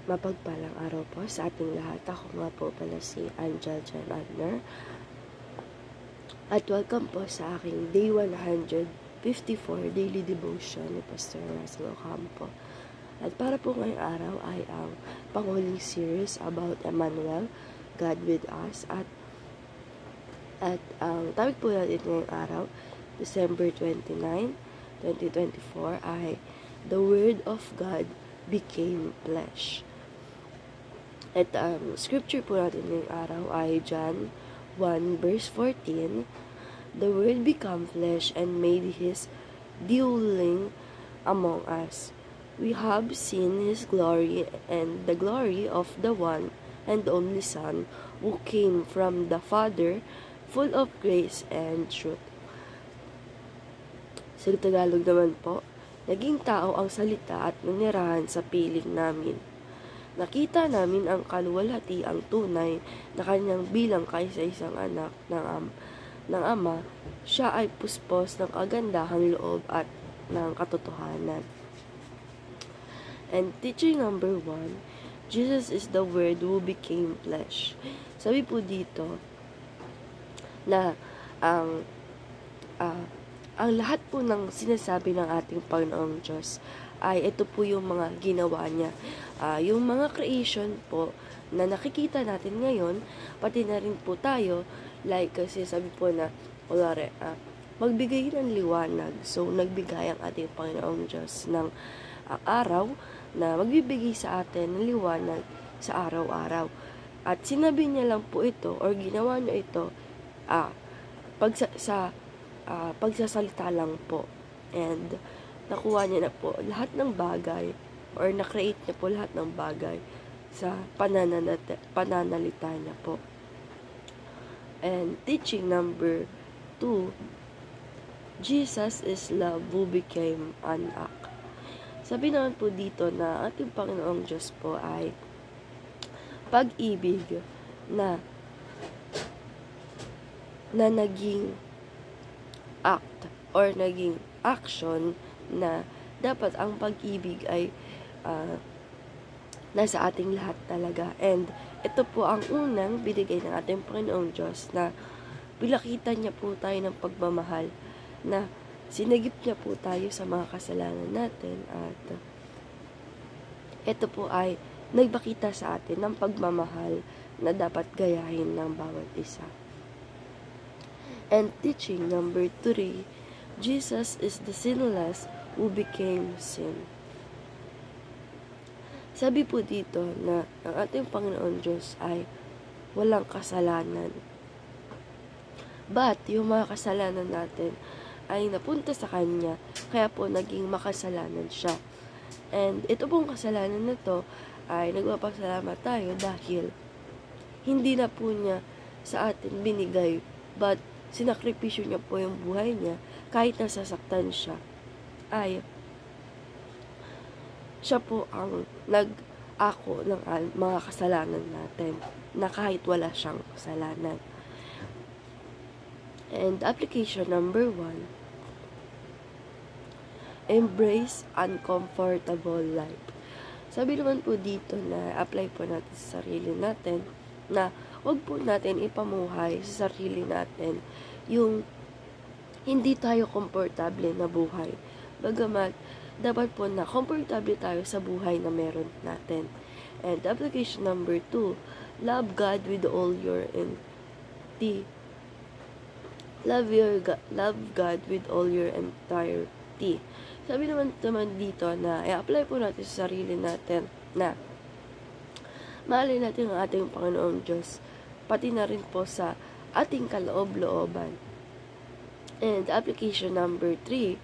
Mapagpalang araw po sa ating lahat. Ako nga po pala si Angel Jan Adner. At welcome po sa aking Day 154 Daily Devotion ni Pastor Russell Ocampo. At para po ngayong araw ay ang panghuling series about Emmanuel, God with us. At ang topic po natin ngayong araw, December 29, 2024 ay The Word of God became flesh. At scripture po natin ngayong araw ay John 1 verse 14. The Word became flesh and made His dwelling among us. We have seen His glory and the glory of the one and only Son who came from the Father, full of grace and truth. Sa Tagalog naman po, naging tao ang salita at nanirahan sa piling namin. Nakita namin ang kaluwalhatiang tunay na kanyang bilang kaisa-isang anak ng Ama. Siya ay puspos ng kagandahang loob at ng katotohanan. And teaching number 1, Jesus is the Word who became flesh. Sabi po dito na ang lahat po ng sinasabi ng ating Panginoong Diyos ay ito po yung mga ginawa niya. Yung mga creation po na nakikita natin ngayon, pati na rin po tayo, like kasi sabi po na, magbigay ng liwanag. So, nagbigay ang ating Panginoong Diyos ng araw na magbibigay sa atin ng liwanag sa araw-araw. At sinabi niya lang po ito, or ginawa niya ito, pagsasalita lang po. And nakuha niya na po lahat ng bagay or na-create niya po lahat ng bagay sa pananalita niya po. And teaching number 2, Jesus is love who became an act. Sabi naman po dito na ating Panginoong Diyos po ay pag-ibig na naging act or naging action na dapat ang pag-ibig ay nasa ating lahat talaga. And ito po ang unang binigay ng ating Panginoong Diyos na pinakita niya po tayo ng pagmamahal, na sinagip niya po tayo sa mga kasalanan natin, at ito po ay nagpakita sa atin ng pagmamahal na dapat gayahin ng bawat isa. And teaching number 3, Jesus is the sinless who became sin. Sabi po dito na ang ating Panginoon Diyos ay walang kasalanan. But yung mga kasalanan natin ay napunta sa Kanya, kaya po naging makasalanan siya. And ito pong kasalanan na to ay nagpapasalamat tayo dahil hindi na po niya sa atin binigay, but sinakripisyo niya po yung buhay niya kahit nasasaktan siya. Ay siya po ang nag-ako ng mga kasalanan natin na kahit wala siyang kasalanan. And application number 1, embrace uncomfortable life. Sabi naman po dito na apply po natin sa sarili natin na wag po natin ipamuhay sa sarili natin yung hindi tayo komportable na buhay. Bagamat dapat po na komportable tayo sa buhay na meron natin. And application number 2, love God with all your entirety. Love God with all your entirety. Sabi naman dito na i-apply po natin sa sarili natin na mahalin natin ang ating Panginoong Diyos, pati na rin po sa ating kaloob-looban. And application number 3,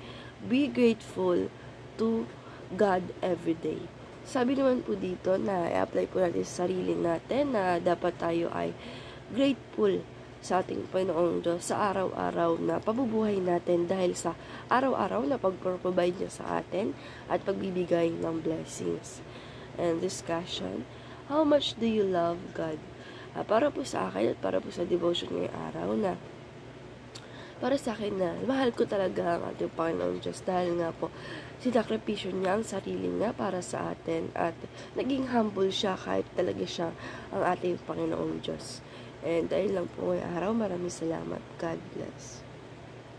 be grateful to God every day. Sabi naman po dito na i-apply po natin sa sarili natin na dapat tayo ay grateful sa ating Panginoong Diyos sa araw-araw na pabubuhay natin dahil sa araw-araw na pag-provide niya sa atin at pagbibigay ng blessings. And discussion, how much do you love God? Para po sa akin at para po sa devotion ngayong araw na para sa akin na mahal ko talaga ang ating Panginoong Diyos dahil nga po sinakripisyo niya ang sarili niya para sa atin at naging humble siya kahit talaga siya ang ating Panginoong Diyos. And dahil lang po ngayong araw, maraming salamat. God bless.